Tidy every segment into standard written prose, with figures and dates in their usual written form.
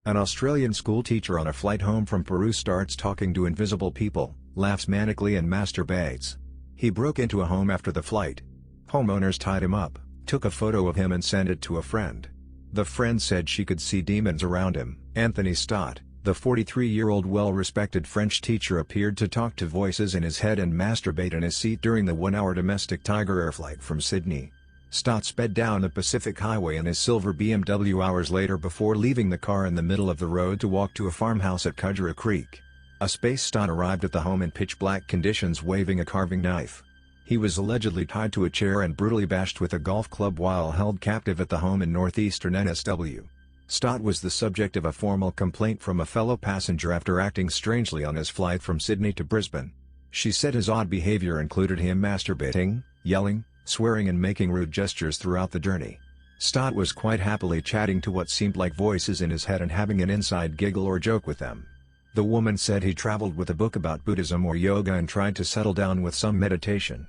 An Australian schoolteacher on a flight home from Peru starts talking to invisible people, laughs manically and masturbates. He broke into a home after the flight. Homeowners tied him up, took a photo of him and sent it to a friend. The friend said she could see demons around him. Anthony Stott, the 43-year-old well-respected French teacher, appeared to talk to voices in his head and masturbate in his seat during the 1-hour domestic Tiger Air flight from Sydney. Stott sped down the Pacific Highway in his silver BMW hours later before leaving the car in the middle of the road to walk to a farmhouse at Cudgera Creek. A space Stott arrived at the home in pitch-black conditions waving a carving knife. He was allegedly tied to a chair and brutally bashed with a golf club while held captive at the home in northeastern NSW. Stott was the subject of a formal complaint from a fellow passenger after acting strangely on his flight from Sydney to Brisbane. She said his odd behavior included him masturbating, yelling, swearing and making rude gestures throughout the journey. Stott was quite happily chatting to what seemed like voices in his head and having an inside giggle or joke with them. The woman said he traveled with a book about Buddhism or yoga and tried to settle down with some meditation.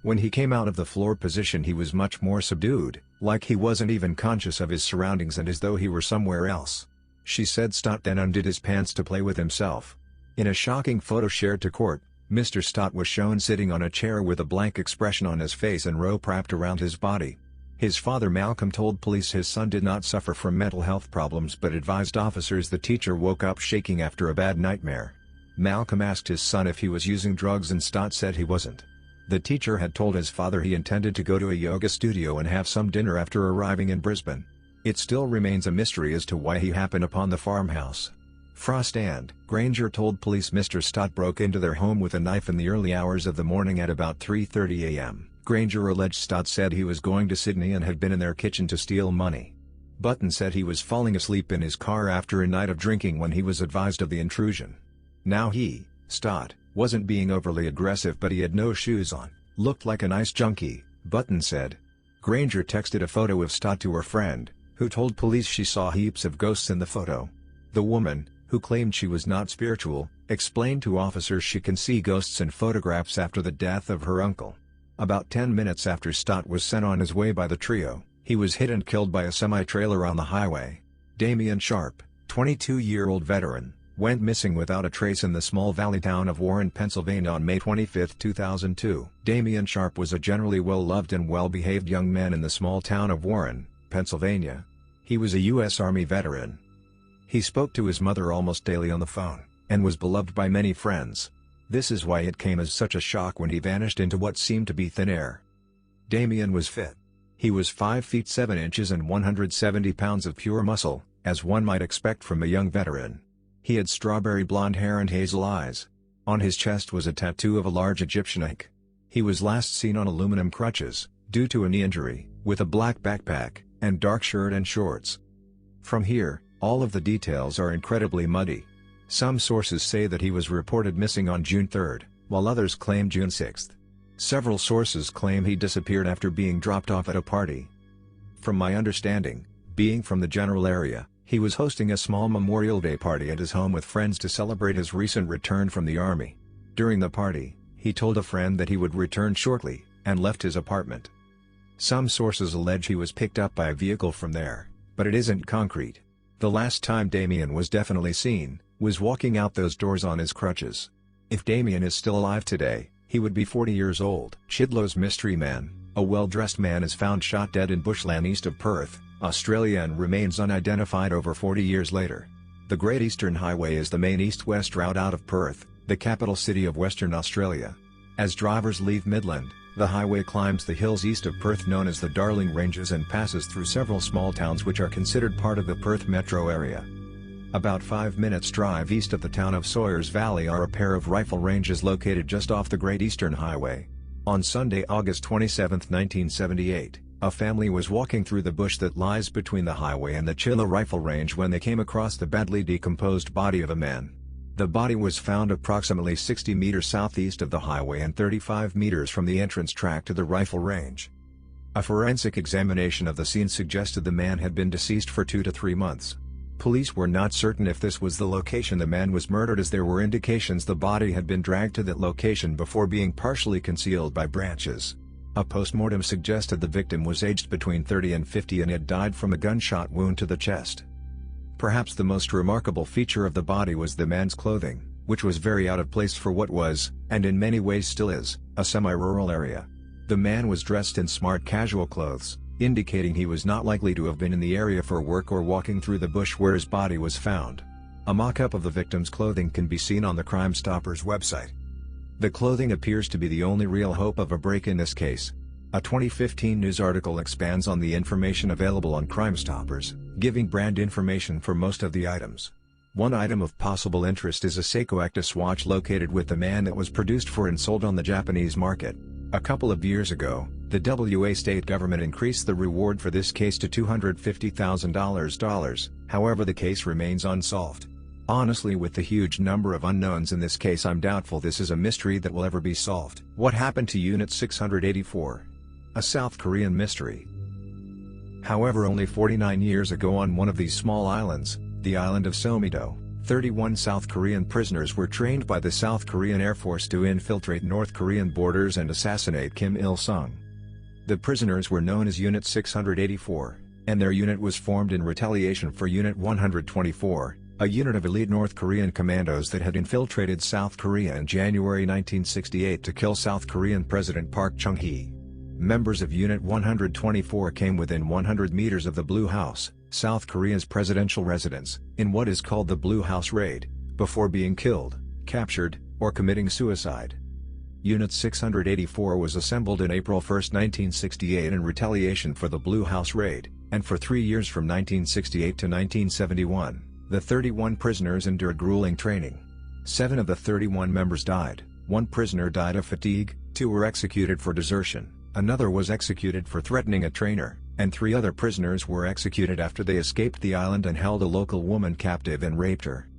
When he came out of the floor position he was much more subdued, like he wasn't even conscious of his surroundings and as though he were somewhere else. She said Stott then undid his pants to play with himself. In a shocking photo shared to court, Mr. Stott was shown sitting on a chair with a blank expression on his face and rope wrapped around his body. His father Malcolm told police his son did not suffer from mental health problems but advised officers the teacher woke up shaking after a bad nightmare. Malcolm asked his son if he was using drugs and Stott said he wasn't. The teacher had told his father he intended to go to a yoga studio and have some dinner after arriving in Brisbane. It still remains a mystery as to why he happened upon the farmhouse. Frost and Granger told police Mr. Stott broke into their home with a knife in the early hours of the morning at about 3:30 a.m. Granger alleged Stott said he was going to Sydney and had been in their kitchen to steal money. Button said he was falling asleep in his car after a night of drinking when he was advised of the intrusion. Now he, Stott, wasn't being overly aggressive but he had no shoes on, looked like a nice junkie, Button said. Granger texted a photo of Stott to her friend, who told police she saw heaps of ghosts in the photo. The woman, who claimed she was not spiritual, explained to officers she can see ghosts in photographs after the death of her uncle. About 10 minutes after Stott was sent on his way by the trio, he was hit and killed by a semi-trailer on the highway. Damian Sharp, 22-year-old veteran, went missing without a trace in the small valley town of Warren, Pennsylvania on May 25, 2002. Damian Sharp was a generally well-loved and well-behaved young man in the small town of Warren, Pennsylvania. He was a U.S. Army veteran. He spoke to his mother almost daily on the phone, and was beloved by many friends. This is why it came as such a shock when he vanished into what seemed to be thin air. Damian was fit. He was 5 feet 7 inches and 170 pounds of pure muscle, as one might expect from a young veteran. He had strawberry blonde hair and hazel eyes. On his chest was a tattoo of a large Egyptian snake. He was last seen on aluminum crutches, due to a knee injury, with a black backpack, and dark shirt and shorts. From here, all of the details are incredibly muddy. Some sources say that he was reported missing on June 3, while others claim June 6. Several sources claim he disappeared after being dropped off at a party. From my understanding, being from the general area, he was hosting a small Memorial Day party at his home with friends to celebrate his recent return from the army. During the party, he told a friend that he would return shortly, and left his apartment. Some sources allege he was picked up by a vehicle from there, but it isn't concrete. The last time Damian was definitely seen, was walking out those doors on his crutches. If Damian is still alive today, he would be 40 years old. Chidlow's mystery man, a well-dressed man is found shot dead in bushland east of Perth, Australia and remains unidentified over 40 years later. The Great Eastern Highway is the main east-west route out of Perth, the capital city of Western Australia. As drivers leave Midland, the highway climbs the hills east of Perth known as the Darling Ranges and passes through several small towns which are considered part of the Perth metro area. About 5 minutes drive east of the town of Sawyers Valley are a pair of rifle ranges located just off the Great Eastern Highway. On Sunday, August 27, 1978, a family was walking through the bush that lies between the highway and the Chilla Rifle Range when they came across the badly decomposed body of a man. The body was found approximately 60 meters southeast of the highway and 35 meters from the entrance track to the rifle range. A forensic examination of the scene suggested the man had been deceased for 2 to 3 months. Police were not certain if this was the location the man was murdered, as there were indications the body had been dragged to that location before being partially concealed by branches. A post-mortem suggested the victim was aged between 30 and 50 and had died from a gunshot wound to the chest. Perhaps the most remarkable feature of the body was the man's clothing, which was very out of place for what was, and in many ways still is, a semi-rural area. The man was dressed in smart casual clothes, indicating he was not likely to have been in the area for work or walking through the bush where his body was found. A mock-up of the victim's clothing can be seen on the Crime Stoppers website. The clothing appears to be the only real hope of a break in this case. A 2015 news article expands on the information available on Crime Stoppers, giving brand information for most of the items. One item of possible interest is a Seiko Actus watch located with the man that was produced for and sold on the Japanese market. A couple of years ago, the WA state government increased the reward for this case to $250,000. However, the case remains unsolved. Honestly, with the huge number of unknowns in this case, I'm doubtful this is a mystery that will ever be solved. What happened to Unit 684? A South Korean mystery. However, only 49 years ago on one of these small islands, the island of Somido, 31 South Korean prisoners were trained by the South Korean Air Force to infiltrate North Korean borders and assassinate Kim Il-sung. The prisoners were known as Unit 684, and their unit was formed in retaliation for Unit 124, a unit of elite North Korean commandos that had infiltrated South Korea in January 1968 to kill South Korean President Park Chung-hee. Members of Unit 124 came within 100 meters of the Blue House, South Korea's presidential residence, in what is called the Blue House Raid, before being killed, captured, or committing suicide. Unit 684 was assembled in April 1, 1968 in retaliation for the Blue House Raid, and for 3 years from 1968 to 1971, the 31 prisoners endured grueling training. 7 of the 31 members died, 1 prisoner died of fatigue, 2 were executed for desertion, another was executed for threatening a trainer, and 3 other prisoners were executed after they escaped the island and held a local woman captive and raped her.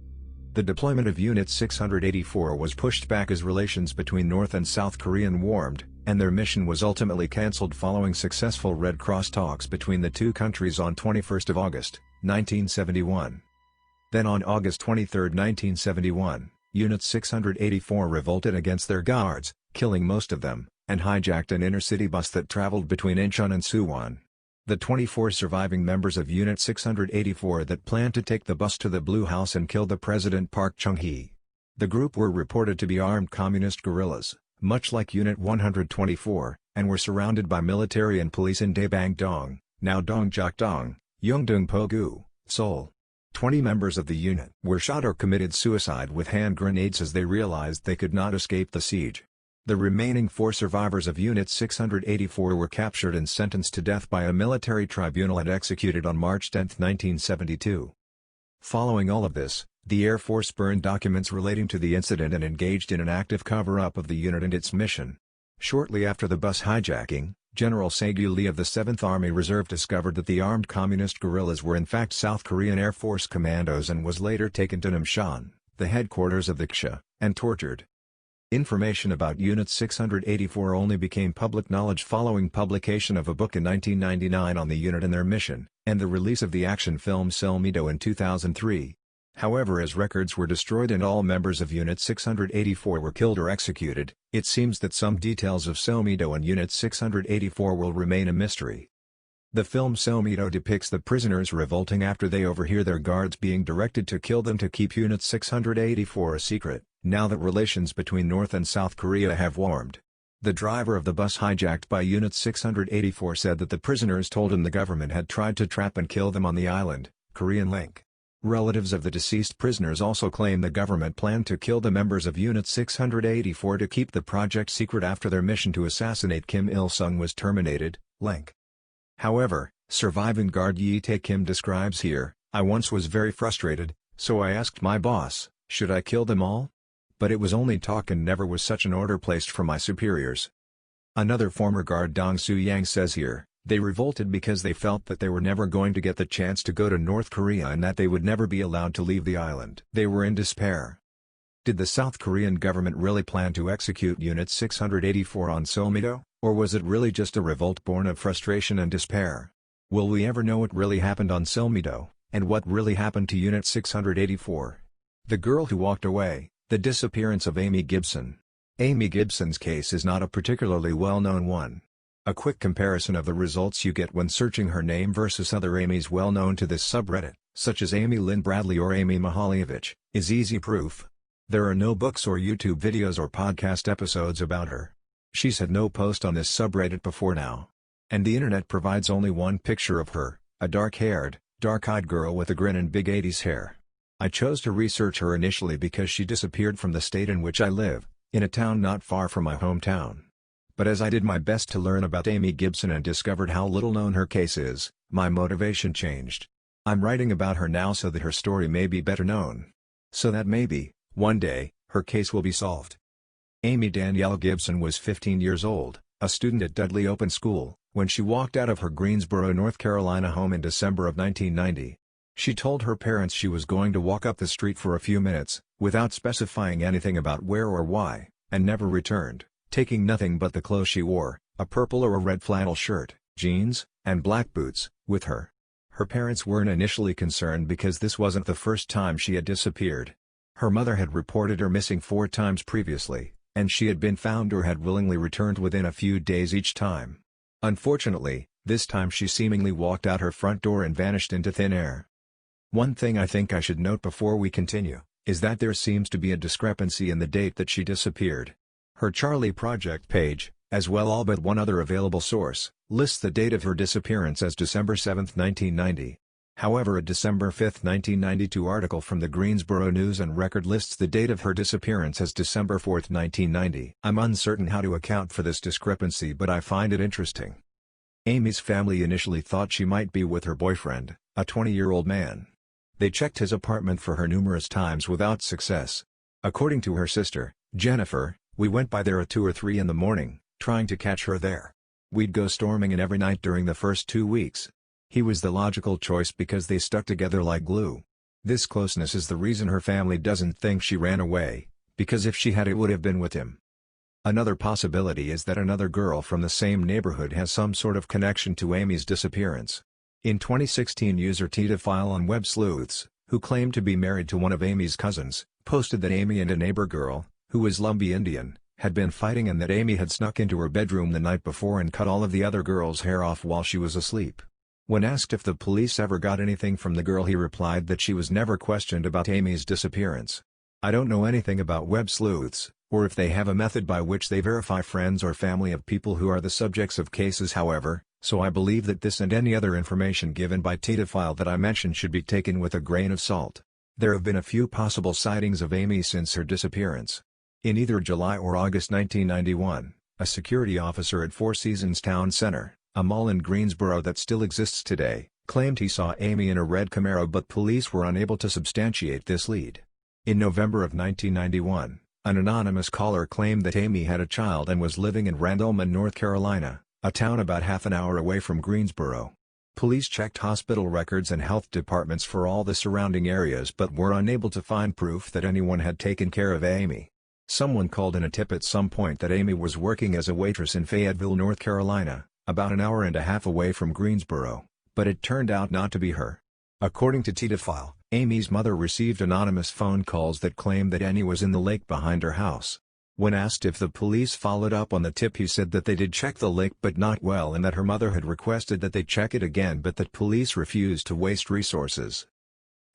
The deployment of Unit 684 was pushed back as relations between North and South Korea warmed, and their mission was ultimately cancelled following successful Red Cross talks between the two countries on 21 August, 1971. Then on August 23, 1971, Unit 684 revolted against their guards, killing most of them, and hijacked an inner-city bus that traveled between Incheon and Suwon. The 24 surviving members of Unit 684 that planned to take the bus to the Blue House and kill the President Park Chung-hee. The group were reported to be armed communist guerrillas, much like Unit 124, and were surrounded by military and police in Daebang-dong, now Dongjak-dong, Yeongdeung-pogu, Seoul. 20 members of the unit were shot or committed suicide with hand grenades as they realized they could not escape the siege. The remaining 4 survivors of Unit 684 were captured and sentenced to death by a military tribunal and executed on March 10, 1972. Following all of this, the Air Force burned documents relating to the incident and engaged in an active cover-up of the unit and its mission. Shortly after the bus hijacking, General Sae-gyu Lee of the 7th Army Reserve discovered that the armed communist guerrillas were in fact South Korean Air Force commandos and was later taken to Namsan, the headquarters of the KSA, and tortured. Information about Unit 684 only became public knowledge following publication of a book in 1999 on the unit and their mission, and the release of the action film Selmido in 2003. However, as records were destroyed and all members of Unit 684 were killed or executed, it seems that some details of Selmido and Unit 684 will remain a mystery. The film Selmido depicts the prisoners revolting after they overhear their guards being directed to kill them to keep Unit 684 a secret, now that relations between North and South Korea have warmed. The driver of the bus hijacked by Unit 684 said that the prisoners told him the government had tried to trap and kill them on the island, Korean Link. Relatives of the deceased prisoners also claim the government planned to kill the members of Unit 684 to keep the project secret after their mission to assassinate Kim Il-sung was terminated, Link. However, surviving guard Yi Tae-kim describes here, "I once was very frustrated, so I asked my boss, should I kill them all? But it was only talk and never was such an order placed from my superiors." Another former guard Dong Soo-yang says here, "They revolted because they felt that they were never going to get the chance to go to North Korea and that they would never be allowed to leave the island. They were in despair." Did the South Korean government really plan to execute Unit 684 on Selmido, or was it really just a revolt born of frustration and despair? Will we ever know what really happened on Selmido, and what really happened to Unit 684? The girl who walked away. The disappearance of Amy Gibson. Amy Gibson's case is not a particularly well-known one. A quick comparison of the results you get when searching her name versus other Amy's well known to this subreddit, such as Amy Lynn Bradley or Amy Mahalievich, is easy proof. There are no books or YouTube videos or podcast episodes about her. She's had no post on this subreddit before now. And the internet provides only one picture of her, a dark-haired, dark-eyed girl with a grin and big 80s hair. I chose to research her initially because she disappeared from the state in which I live, in a town not far from my hometown. But as I did my best to learn about Amy Gibson and discovered how little known her case is, my motivation changed. I'm writing about her now so that her story may be better known. So that maybe, one day, her case will be solved. Amy Danielle Gibson was 15 years old, a student at Dudley Open School, when she walked out of her Greensboro, North Carolina home in December of 1990. She told her parents she was going to walk up the street for a few minutes, without specifying anything about where or why, and never returned, taking nothing but the clothes she wore, a purple or a red flannel shirt, jeans, and black boots, with her. Her parents weren't initially concerned because this wasn't the first time she had disappeared. Her mother had reported her missing 4 times previously, and she had been found or had willingly returned within a few days each time. Unfortunately, this time she seemingly walked out her front door and vanished into thin air. One thing I think I should note before we continue, is that there seems to be a discrepancy in the date that she disappeared. Her Charlie Project page, as well all but one other available source, lists the date of her disappearance as December 7, 1990. However, a December 5, 1992 article from the Greensboro News and Record lists the date of her disappearance as December 4, 1990. I'm uncertain how to account for this discrepancy, but I find it interesting. Amy's family initially thought she might be with her boyfriend, a 20-year-old man. They checked his apartment for her numerous times without success. According to her sister, Jennifer, "We went by there at 2 or 3 in the morning, trying to catch her there. We'd go storming in every night during the first 2 weeks. He was the logical choice because they stuck together like glue. This closeness is the reason her family doesn't think she ran away, because if she had it would have been with him." Another possibility is that another girl from the same neighborhood has some sort of connection to Amy's disappearance. In 2016, user Titophile on Web Sleuths, who claimed to be married to one of Amy's cousins, posted that Amy and a neighbor girl, who was Lumbee Indian, had been fighting and that Amy had snuck into her bedroom the night before and cut all of the other girl's hair off while she was asleep. When asked if the police ever got anything from the girl, he replied that she was never questioned about Amy's disappearance. I don't know anything about Web Sleuths, or if they have a method by which they verify friends or family of people who are the subjects of cases, however, so I believe that this and any other information given by Titophile that I mentioned should be taken with a grain of salt. There have been a few possible sightings of Amy since her disappearance. In either July or August 1991, a security officer at Four Seasons Town Center, a mall in Greensboro that still exists today, claimed he saw Amy in a red Camaro, but police were unable to substantiate this lead. In November of 1991, an anonymous caller claimed that Amy had a child and was living in Randolph, North Carolina, a town about half an hour away from Greensboro. Police checked hospital records and health departments for all the surrounding areas but were unable to find proof that anyone had taken care of Amy. Someone called in a tip at some point that Amy was working as a waitress in Fayetteville, North Carolina, about an hour and a half away from Greensboro, but it turned out not to be her. According to Titophile, Amy's mother received anonymous phone calls that claimed that Annie was in the lake behind her house. When asked if the police followed up on the tip, he said that they did check the lake but not well, and that her mother had requested that they check it again but that police refused to waste resources.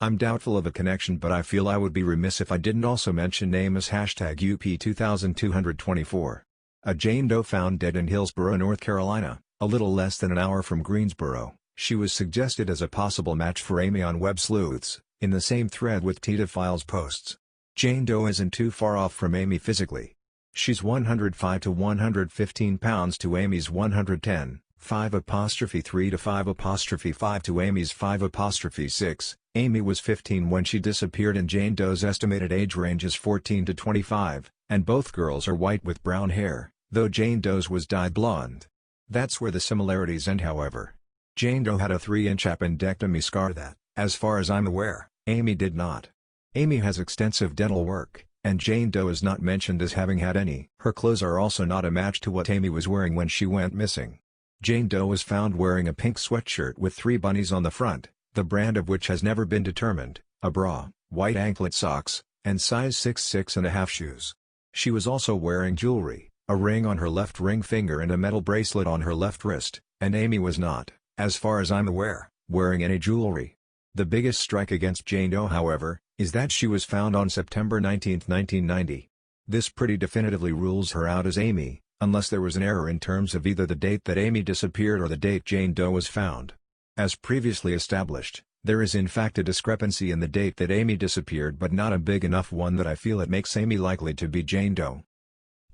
I'm doubtful of a connection, but I feel I would be remiss if I didn't also mention Amos #UP2224. A Jane Doe found dead in Hillsborough, North Carolina, a little less than an hour from Greensboro. She was suggested as a possible match for Amy on Web Sleuths, in the same thread with Titophile's posts. Jane Doe isn't too far off from Amy physically. She's 105 to 115 pounds to Amy's 110, 5'3" to 5'5" to Amy's 5'6". Amy was 15 when she disappeared and Jane Doe's estimated age range is 14 to 25, and both girls are white with brown hair, though Jane Doe's was dyed blonde. That's where the similarities end, however. Jane Doe had a 3-inch appendectomy scar that, as far as I'm aware, Amy did not. Amy has extensive dental work, and Jane Doe is not mentioned as having had any. Her clothes are also not a match to what Amy was wearing when she went missing. Jane Doe was found wearing a pink sweatshirt with 3 bunnies on the front, the brand of which has never been determined, a bra, white anklet socks, and size 6.5 shoes. She was also wearing jewelry, a ring on her left ring finger and a metal bracelet on her left wrist, and Amy was not, as far as I'm aware, wearing any jewelry. The biggest strike against Jane Doe, however, is that she was found on September 19, 1990. This pretty definitively rules her out as Amy, unless there was an error in terms of either the date that Amy disappeared or the date Jane Doe was found. As previously established, there is in fact a discrepancy in the date that Amy disappeared, but not a big enough one that I feel it makes Amy likely to be Jane Doe.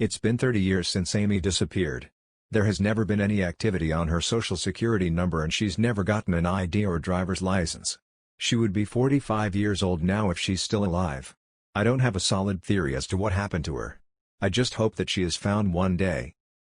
It's been 30 years since Amy disappeared. There has never been any activity on her social security number and she's never gotten an ID or driver's license. She would be 45 years old now if she's still alive. I don't have a solid theory as to what happened to her. I just hope that she is found one day.